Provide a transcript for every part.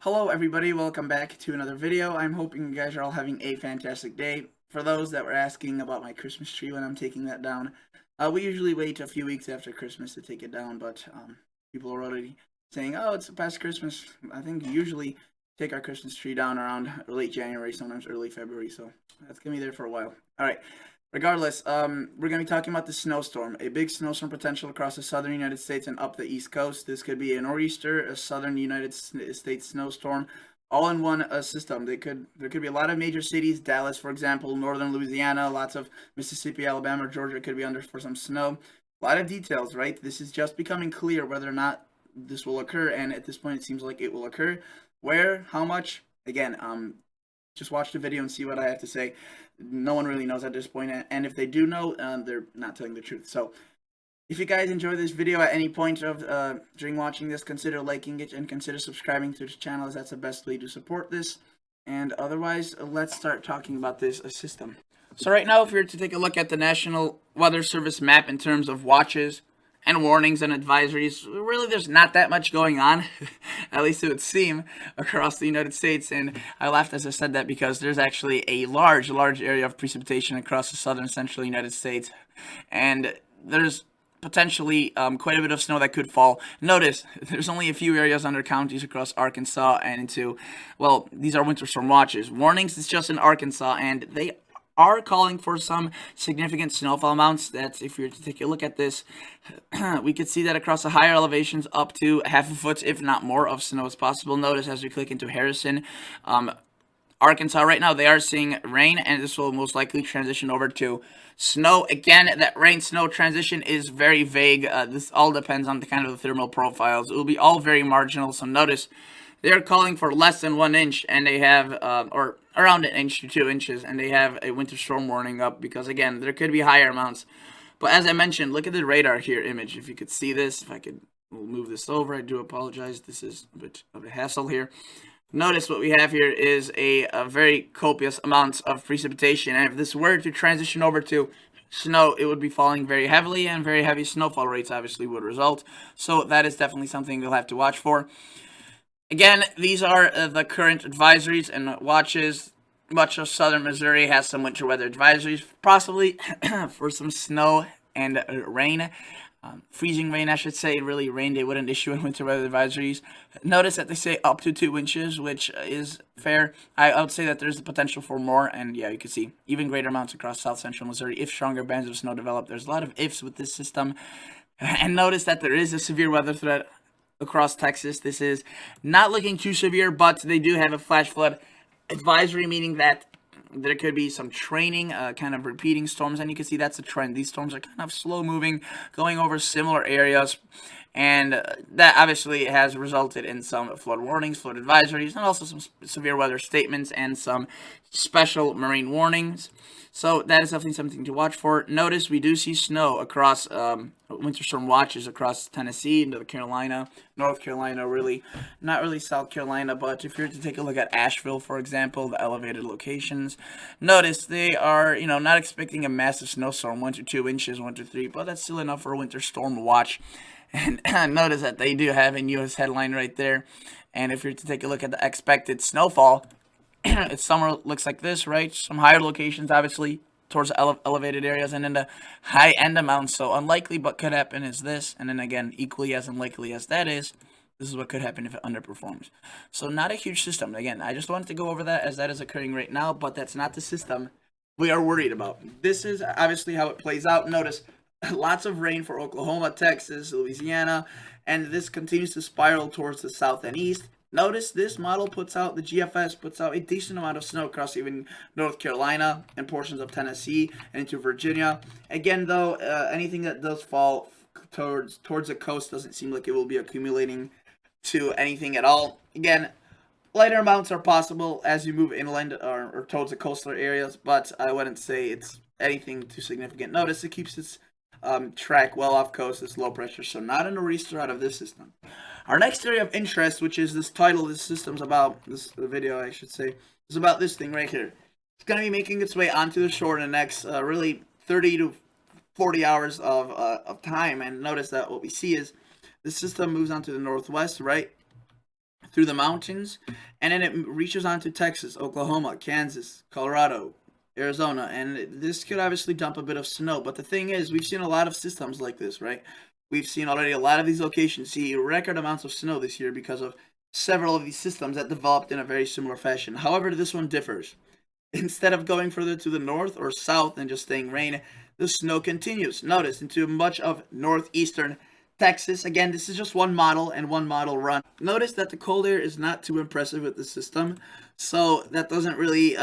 Hello everybody, welcome back to another video. I'm hoping you guys are all having a fantastic day. For those that were asking about my Christmas tree when I'm taking that down, we usually wait a few weeks after Christmas to take it down, but people are already saying, oh, it's past Christmas. I think we usually take our Christmas tree down around late January, sometimes early February, so that's going to be there for a while. Alright, regardless, we're going to be talking about the snowstorm, a big snowstorm potential across the southern United States and up the East Coast. This could be a nor'easter, a southern United States snowstorm, all in one system. There could be a lot of major cities, Dallas, for example, northern Louisiana, lots of Mississippi, Alabama, Georgia could be under for some snow. A lot of details, right? This is just becoming clear whether or not this will occur, and at this point, it seems like it will occur. Where, how much? Again, just watch the video and see what I have to say. No one really knows at this point, and if they do know, they're not telling the truth. So if you guys enjoy this video at any point of during watching this, consider liking it and consider subscribing to this channel, as that's the best way to support this. And otherwise, let's start talking about this system. So right now, if we were to take a look at the National Weather Service map in terms of watches and warnings and advisories, really there's not that much going on, at least it would seem, across the United States. And I laughed as I said that because there's actually a large area of precipitation across the southern central United States, and there's potentially quite a bit of snow that could fall. Notice there's only a few areas under counties across Arkansas and into, well, these are winter storm watches. Warnings is just in Arkansas, and they are calling for some significant snowfall amounts. That's, if you were to take a look at this, we could see that across the higher elevations up to half a foot, if not more, of snow is possible. Notice as we click into Harrison, Arkansas right now, they are seeing rain, and this will most likely transition over to snow. Again, that rain-snow transition is very vague. This all depends on the kind of the thermal profiles. It will be all very marginal, so notice they're calling for less than 1 inch, and they have, or around 1 inch to 2 inches, and they have a winter storm warning up because, again, there could be higher amounts. But as I mentioned, look at the radar here image. If you could see this, if I could move this over, I do apologize. This is a bit of a hassle here. Notice what we have here is a very copious amounts of precipitation, and if this were to transition over to snow, it would be falling very heavily, and very heavy snowfall rates obviously would result. So that is definitely something you'll have to watch for. Again, these are the current advisories and watches. Much of southern Missouri has some winter weather advisories, possibly for some snow and rain. Freezing rain, I should say. Really, rain they wouldn't issue in winter weather advisories. Notice that they say up to 2 inches, which is fair. I would say that there's the potential for more, and yeah, you can see even greater amounts across south central Missouri if stronger bands of snow develop. There's a lot of ifs with this system. And notice that there is a severe weather threat across Texas. This is not looking too severe, but they do have a flash flood advisory, meaning that there could be some training, kind of repeating storms, and you can see that's a trend. These storms are kind of slow moving, going over similar areas, and that obviously has resulted in some flood warnings, flood advisories, and also some severe weather statements and some special marine warnings. So that is definitely something to watch for. Notice we do see snow across winter storm watches across Tennessee, North Carolina, really, not really South Carolina, but if you were to take a look at Asheville, for example, the elevated locations, notice they are, not expecting a massive snowstorm, 1 to 2 inches, 1 to 3, but that's still enough for a winter storm watch. And notice that they do have a U.S. headline right there. And if you're to take a look at the expected snowfall, its summer looks like this, right? Some higher locations, obviously, towards elevated areas, and then the high-end amounts. So unlikely but could happen is this. And then again, equally as unlikely as that is, this is what could happen if it underperforms. So not a huge system. Again, I just wanted to go over that as that is occurring right now, but that's not the system we are worried about. This is obviously how it plays out. Notice lots of rain for Oklahoma, Texas, Louisiana, and this continues to spiral towards the south and east. Notice this model puts out, the GFS puts out a decent amount of snow across even North Carolina and portions of Tennessee and into Virginia. Again, though, anything that does fall towards the coast doesn't seem like it will be accumulating to anything at all. Again, lighter amounts are possible as you move inland or towards the coastal areas, but I wouldn't say it's anything too significant. Notice it keeps its track well off coast. It's low pressure, so not a nor'easter out of this system. Our next area of interest, which is this title, this system's about, this video I should say, is about this thing right here. It's going to be making its way onto the shore in the next really 30 to 40 hours of time. And notice that what we see is the system moves on to the northwest, right? through the mountains, and then it reaches on to Texas, Oklahoma, Kansas, Colorado, Arizona, and this could obviously dump a bit of snow. But the thing is, we've seen a lot of systems like this, right? We've seen already a lot of these locations see record amounts of snow this year because of several of these systems that developed in a very similar fashion. However, this one differs. Instead of going further to the north or south and just staying rain, the snow continues. Notice into much of northeastern Texas. Again, this is just one model and one model run. Notice that the cold air is not too impressive with the system, so that doesn't really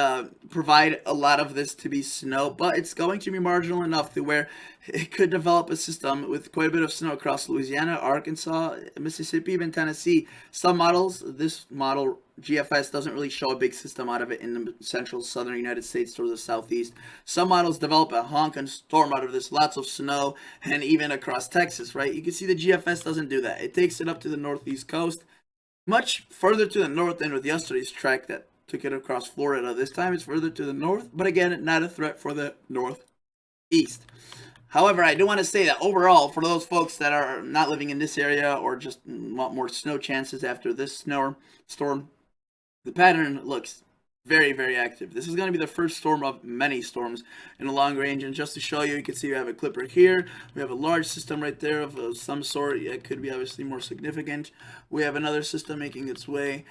provide a lot of this to be snow, but it's going to be marginal enough to where it could develop a system with quite a bit of snow across Louisiana, Arkansas, Mississippi, even Tennessee. Some models, this model GFS doesn't really show a big system out of it in the central southern United States or the southeast. Some models develop a honking storm out of this, lots of snow, and even across Texas, right? You can see the GFS doesn't do that. It takes it up to the northeast coast, much further to the north than with yesterday's track that took it across Florida. This time it's further to the north, but again, not a threat for the northeast. However, I do want to say that overall, for those folks that are not living in this area or just want more snow chances after this storm, the pattern looks very, very active. This is going to be the first storm of many storms in the long range. And just to show you, you can see we have a clipper here. We have a large system right there of some sort. It could be obviously more significant. We have another system making its way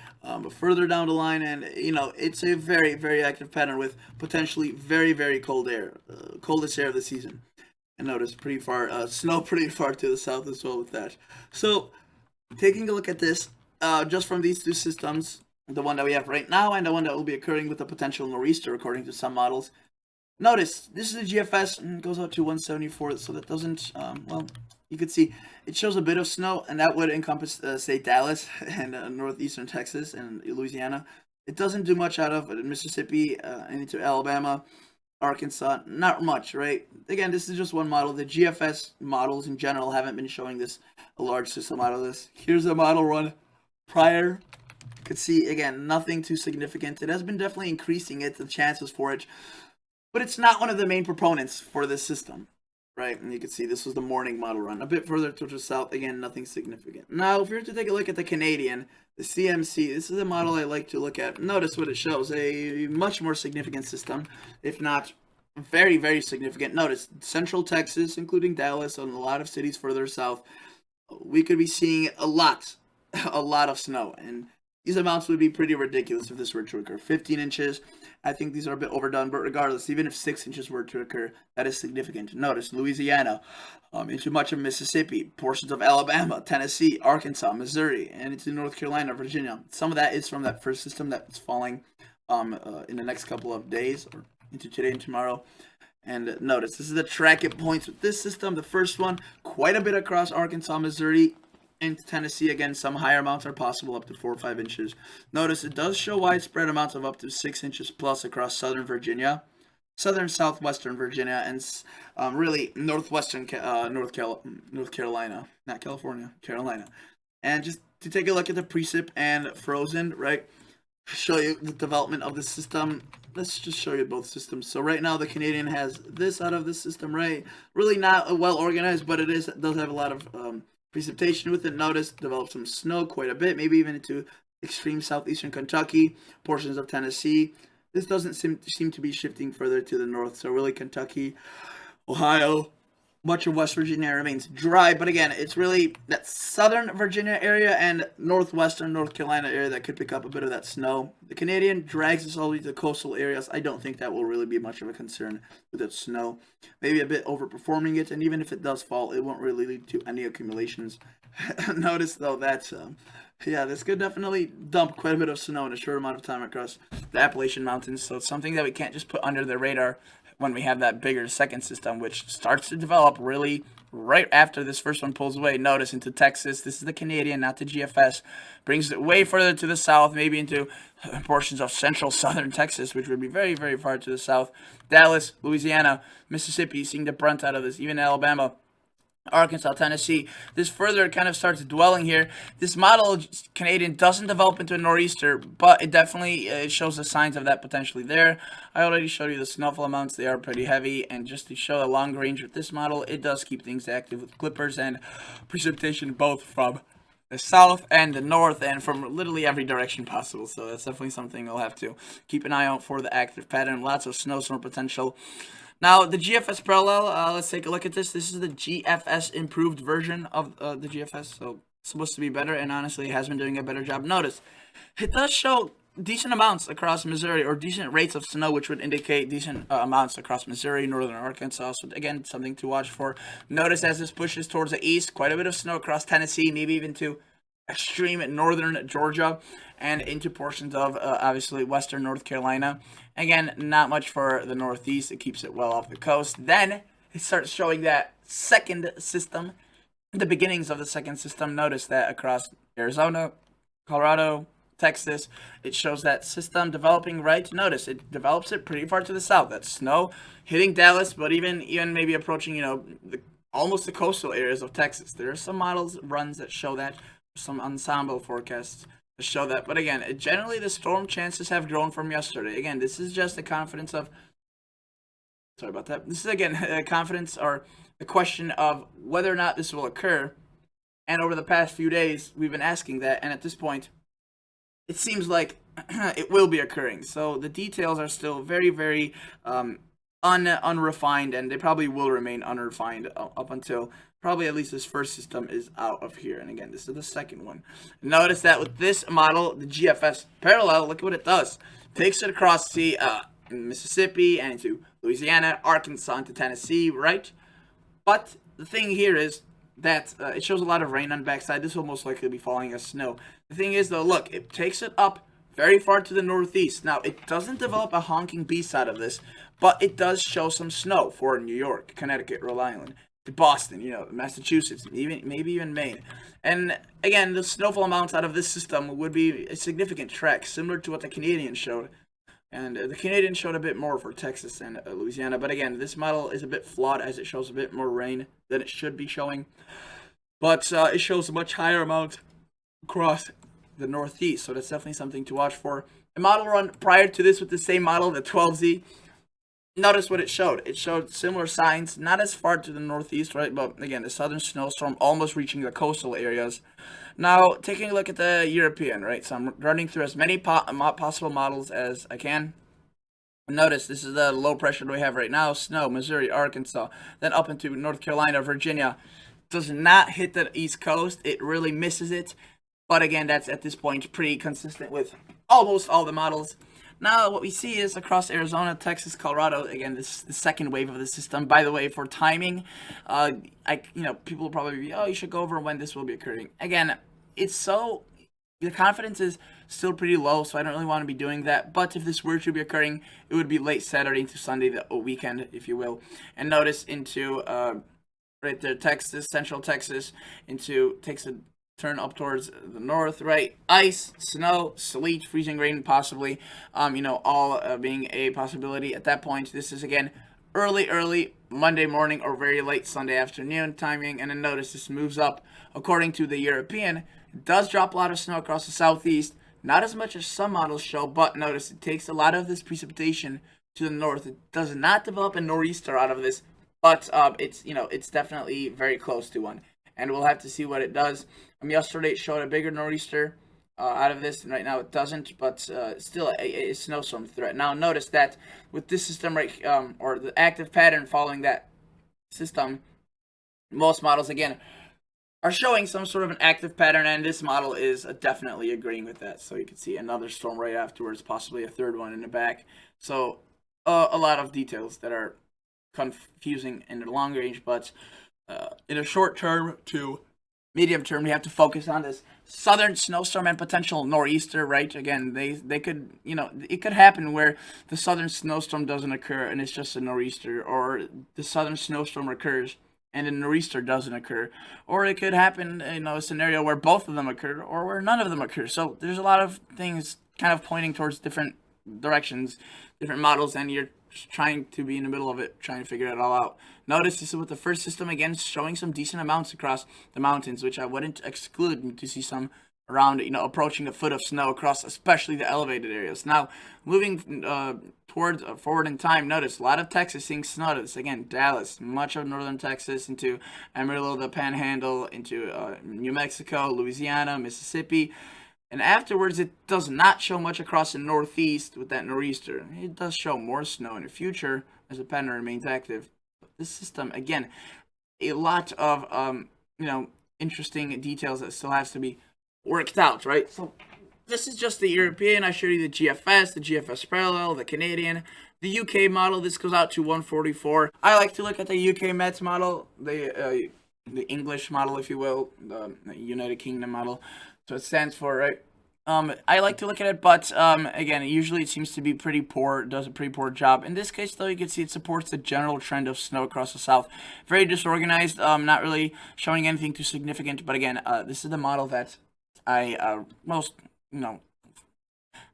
further down the line. And, you know, it's a very, very active pattern with potentially very, very cold air. Coldest air of the season. And notice pretty far, snow pretty far to the south as well with that. So, taking a look at this, just from these two systems, the one that we have right now and the one that will be occurring with a potential nor'easter according to some models. Notice, this is a GFS and it goes up to 174, so that doesn't, well, you can see it shows a bit of snow, and that would encompass, say, Dallas and northeastern Texas and Louisiana. It doesn't do much out of Mississippi and into Alabama, Arkansas, not much, right? Again, this is just one model. The GFS models in general haven't been showing this, a large system out of this. Here's the model run prior. Could see again nothing too significant. It has been definitely increasing the chances for it, but it's not one of the main proponents for this system, right? And you can see this was the morning model run, a bit further to the south. Again, nothing significant. Now, if you were to take a look at the Canadian, the CMC, this is a model I like to look at. Notice what it shows: a much more significant system, if not very, very significant. Notice central Texas, including Dallas, and a lot of cities further south. We could be seeing a lot of snow, and these amounts would be pretty ridiculous if this were to occur. 15 inches, I think these are a bit overdone, but regardless, even if 6 inches were to occur, that is significant. Notice Louisiana, into much of Mississippi, portions of Alabama, Tennessee, Arkansas, Missouri, and into North Carolina, Virginia. Some of that is from that first system that's falling in the next couple of days, or into today and tomorrow. And notice, this is the track it points with this system. The first one, quite a bit across Arkansas, Missouri, and Tennessee. Again, some higher amounts are possible, up to 4 or 5 inches. Notice it does show widespread amounts of up to 6 inches plus across southern Virginia, southern southwestern Virginia, and really northwestern North Carolina, not California, Carolina. And just to take a look at the precip and frozen, right, show you the development of the system. Let's just show you both systems. So right now the Canadian has this out of this system, right? Really not well organized, but it does have a lot of precipitation with it. Notice developed some snow quite a bit, maybe even into extreme southeastern Kentucky, portions of Tennessee. This doesn't seem to be shifting further to the north. So really Kentucky, Ohio, much of West Virginia remains dry. But again, it's really that southern Virginia area and northwestern North Carolina area that could pick up a bit of that snow. The Canadian drags us all to the coastal areas. I don't think that will really be much of a concern with its snow. Maybe a bit overperforming it, and even if it does fall, it won't really lead to any accumulations. Notice though that yeah, this could definitely dump quite a bit of snow in a short amount of time across the Appalachian Mountains. So it's something that we can't just put under the radar when we have that bigger second system, which starts to develop really right after this first one pulls away. Notice into Texas. This is the Canadian, not the GFS. Brings it way further to the south, maybe into portions of central southern Texas, which would be very, very far to the south. Dallas, Louisiana, Mississippi, seeing the brunt out of this, even Alabama, Arkansas, Tennessee. This further kind of starts dwelling here. This model Canadian doesn't develop into a nor'easter, but it definitely shows the signs of that potentially there. I already showed you the snowfall amounts. They are pretty heavy, and just to show a long range with this model, it does keep things active with clippers and precipitation both from the south and the north, and from literally every direction possible. So that's definitely something we'll have to keep an eye out for, the active pattern. Lots of snowstorm potential. Now, the GFS parallel, let's take a look at this. This is the GFS improved version of the GFS, so it's supposed to be better, and honestly, it has been doing a better job. Notice, it does show decent amounts across Missouri, or decent rates of snow, which would indicate decent amounts across Missouri, northern Arkansas. So again, something to watch for. Notice as this pushes towards the east, quite a bit of snow across Tennessee, maybe even to extreme northern Georgia, and into portions of obviously western North Carolina. Again, not much for the Northeast. It keeps it well off the coast. Then it starts showing that second system, the beginnings of the second system. Notice that across Arizona, Colorado, Texas, it shows that system developing, right? Notice it develops it pretty far to the south. That's snow hitting Dallas, but even maybe approaching, almost the coastal areas of Texas. There are some models runs that show that, some ensemble forecasts that show that. But again, generally the storm chances have grown from yesterday. Again, this is just the confidence of, sorry about that. This is again a confidence or a question of whether or not this will occur. And over the past few days, we've been asking that, and at this point, it seems like it will be occurring. So the details are still very, very unrefined, and they probably will remain unrefined up until probably at least this first system is out of here. And again, this is the second one. Notice that with this model, the GFS parallel, look at what it does. Takes it across the Mississippi and into Louisiana, Arkansas, into Tennessee, right? But the thing here is that it shows a lot of rain on the backside. This will most likely be falling as snow. The thing is, though, look, it takes it up very far to the northeast. Now, it doesn't develop a honking beast out of this, but it does show some snow for New York, Connecticut, Rhode Island, to Boston, Massachusetts, maybe even Maine. And again, the snowfall amounts out of this system would be a significant trek, similar to what the Canadians showed. And the Canadians showed a bit more for Texas and Louisiana. But again, this model is a bit flawed as it shows a bit more rain than it should be showing. But it shows a much higher amount across the Northeast. So that's definitely something to watch for. A model run prior to this with the same model, the 12Z. Notice what it showed. It showed similar signs, not as far to the Northeast, right? But again, the southern snowstorm almost reaching the coastal areas. Now, taking a look at the European, right? So I'm running through as many possible models as I can. Notice this is the low pressure that we have right now. Snow, Missouri, Arkansas, then up into North Carolina, Virginia. Does not hit the East Coast. It really misses it. But again, that's at this point pretty consistent with almost all the models. Now, what we see is across Arizona, Texas, Colorado. Again, this is the second wave of the system. By the way, for timing, people will probably be, oh, you should go over when this will be occurring. Again, the confidence is still pretty low, so I don't really want to be doing that. But if this were to be occurring, it would be late Saturday into Sunday, the weekend, if you will. And notice into right there, Texas, Central Texas, takes a turn up towards the north, right? Ice, snow, sleet, freezing rain, possibly, all being a possibility at that point. This is, again, early Monday morning or very late Sunday afternoon timing. And then notice this moves up according to the European. It does drop a lot of snow across the southeast, not as much as some models show, but notice it takes a lot of this precipitation to the north. It does not develop a nor'easter out of this, but it's definitely very close to one. And we'll have to see what it does. Yesterday it showed a bigger nor'easter out of this, and right now it doesn't, but still a snowstorm threat. Now notice that with this system, right, or the active pattern following that system, most models, again, are showing some sort of an active pattern, and this model is definitely agreeing with that. So you can see another storm right afterwards, possibly a third one in the back. So a lot of details that are confusing in the long range, but in a short term to medium term, we have to focus on this southern snowstorm and potential nor'easter, right? Again, they could, it could happen where the southern snowstorm doesn't occur and it's just a nor'easter, or the southern snowstorm occurs and a nor'easter doesn't occur, or it could happen, a scenario where both of them occur or where none of them occur. So there's a lot of things kind of pointing towards different directions, different models, and you're trying to be in the middle of it, trying to figure it all out. Notice this is with the first system, again, showing some decent amounts across the mountains, which I wouldn't exclude to see some around, approaching a foot of snow across especially the elevated areas. Now, moving towards forward in time, notice a lot of Texas seeing snow. Notice again, Dallas, much of northern Texas, into Amarillo, the Panhandle, into New Mexico, Louisiana, Mississippi. And afterwards, it does not show much across the northeast with that nor'easter. It does show more snow in the future as the pattern remains active. But this system, again, a lot of interesting details that still has to be worked out, right? So this is just the European. I showed you the GFS parallel, the Canadian, the UK model. This goes out to 144. I like to look at the UK Mets model, the English model, if you will, the United Kingdom model. So it stands for, right? I like to look at it, but again, usually it seems to be pretty poor, does a pretty poor job. In this case, though, you can see it supports the general trend of snow across the south. Very disorganized, not really showing anything too significant, but again, this is the model that I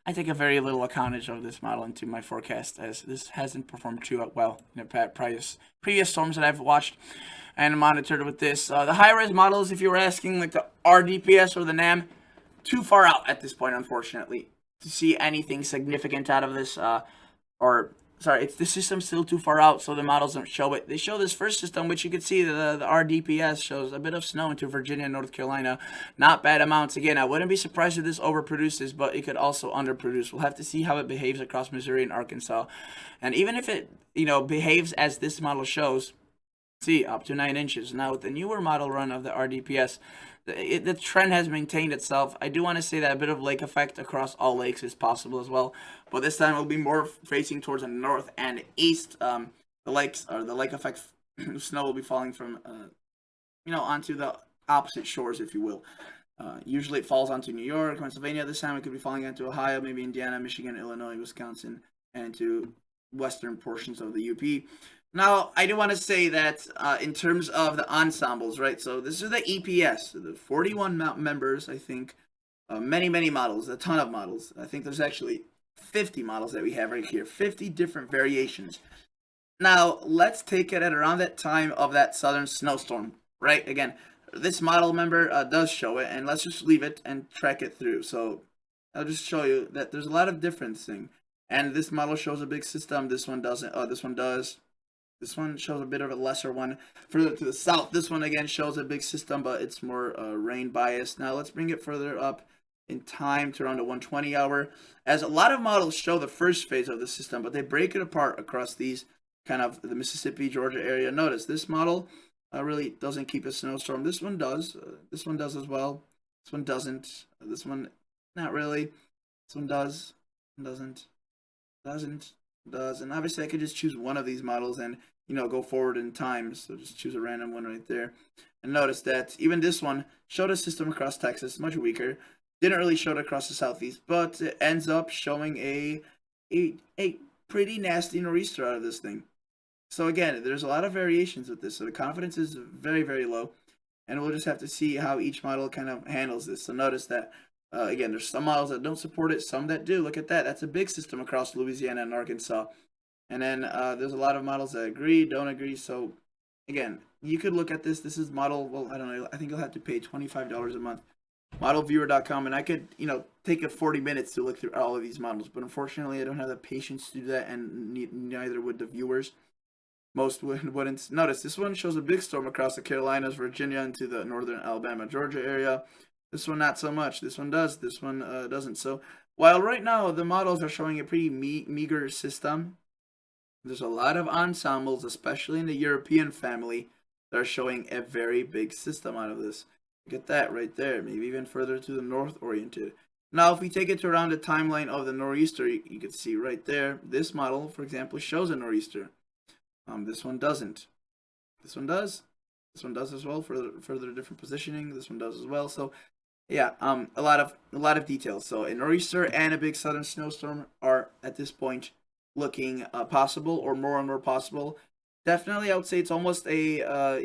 I take a very little accountage of this model into my forecast, as this hasn't performed too well in the previous storms that I've watched and monitored with this. The high-res models, if you were asking, like the RDPS or the NAM, too far out at this point, unfortunately, to see anything significant out of this. It's the system's still too far out, so the models don't show it. They show this first system, which you can see the RDPS shows a bit of snow into Virginia and North Carolina. Not bad amounts. Again, I wouldn't be surprised if this overproduces, but it could also underproduce. We'll have to see how it behaves across Missouri and Arkansas. And even if it, behaves as this model shows, see, up to 9 inches. Now, with the newer model run of the RDPS, the trend has maintained itself. I do want to say that a bit of lake effect across all lakes is possible as well, but this time it'll be more facing towards the north and east. The lakes, or the lake effect snow, will be falling from onto the opposite shores, if you will. Usually it falls onto New York, Pennsylvania. This time it could be falling into Ohio, maybe Indiana, Michigan, Illinois, Wisconsin, and into western portions of the UP. Now, I do want to say that in terms of the ensembles, right? So this is the EPS, the 41 members, I think. Many models, a ton of models. I think there's actually 50 models that we have right here, 50 different variations. Now, let's take it at around that time of that southern snowstorm, right? Again, this model member does show it, and let's just leave it and track it through. So I'll just show you that there's a lot of differencing. And this model shows a big system. This one doesn't. This one does. This one shows a bit of a lesser one. Further to the south, this one again shows a big system, but it's more rain biased. Now let's bring it further up in time to around the 120 hour. As a lot of models show the first phase of the system, but they break it apart across these kind of the Mississippi, Georgia area. Notice this model really doesn't keep a snowstorm. This one does. This one does as well. This one doesn't. This one, not really. This one does. Doesn't. Does. And obviously I could just choose one of these models and go forward in time. So just choose a random one right there. And notice that even this one showed a system across Texas, much weaker. Didn't really show it across the southeast, but it ends up showing a pretty nasty nor'easter out of this thing. So again, there's a lot of variations with this. So the confidence is very, very low. And we'll just have to see how each model kind of handles this. So notice that again, there's some models that don't support it, some that do. Look at that. That's a big system across Louisiana and Arkansas. And then there's a lot of models that agree, don't agree. So, again, you could look at this. This is model, well, I don't know. I think you'll have to pay $25 a month. Modelviewer.com. And I could, take 40 minutes to look through all of these models. But unfortunately, I don't have the patience to do that, and neither would the viewers. Most wouldn't. Notice, this one shows a big storm across the Carolinas, Virginia, into the northern Alabama, Georgia area. This one, not so much. This one does. This one doesn't. So, while right now the models are showing a pretty meager system, there's a lot of ensembles, especially in the European family, that are showing a very big system out of this. Look at that right there. Maybe even further to the north oriented. Now, if we take it to around the timeline of the nor'easter, you can see right there, this model, for example, shows a nor'easter. This one doesn't. This one does. This one does as well. Further different positioning. This one does as well. So, yeah, a lot of details. So, a nor'easter and a big southern snowstorm are at this point looking possible, or more and more possible. Definitely, I would say it's almost I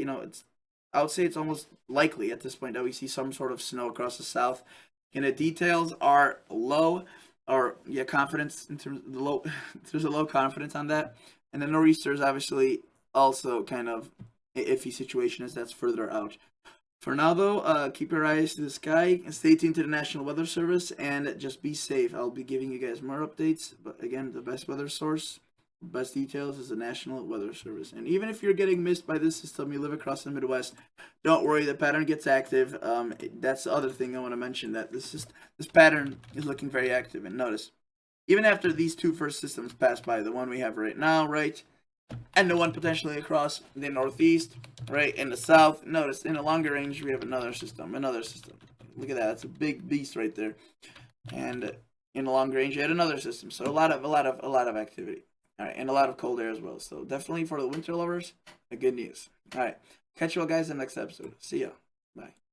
would say it's almost likely at this point that we see some sort of snow across the south. And the details are low, or confidence in terms of the low. There's a low confidence on that, and the nor'easter is obviously also kind of an iffy situation as that's further out. For now, though, keep your eyes to the sky and stay tuned to the National Weather Service and just be safe. I'll be giving you guys more updates, but again, the best weather source, best details is the National Weather Service. And even if you're getting missed by this system, you live across the Midwest, don't worry, the pattern gets active. That's the other thing I want to mention, that this pattern is looking very active. And notice, even after these two first systems pass by, the one we have right now, right, and the one potentially across the northeast, right, in the south. Notice in the longer range we have another system. Look at that, it's a big beast right there. And in the long range, you had another system. So a lot of activity. All right, and a lot of cold air as well. So definitely for the winter lovers, a good news. All right, catch you all guys in the next episode. See ya. Bye.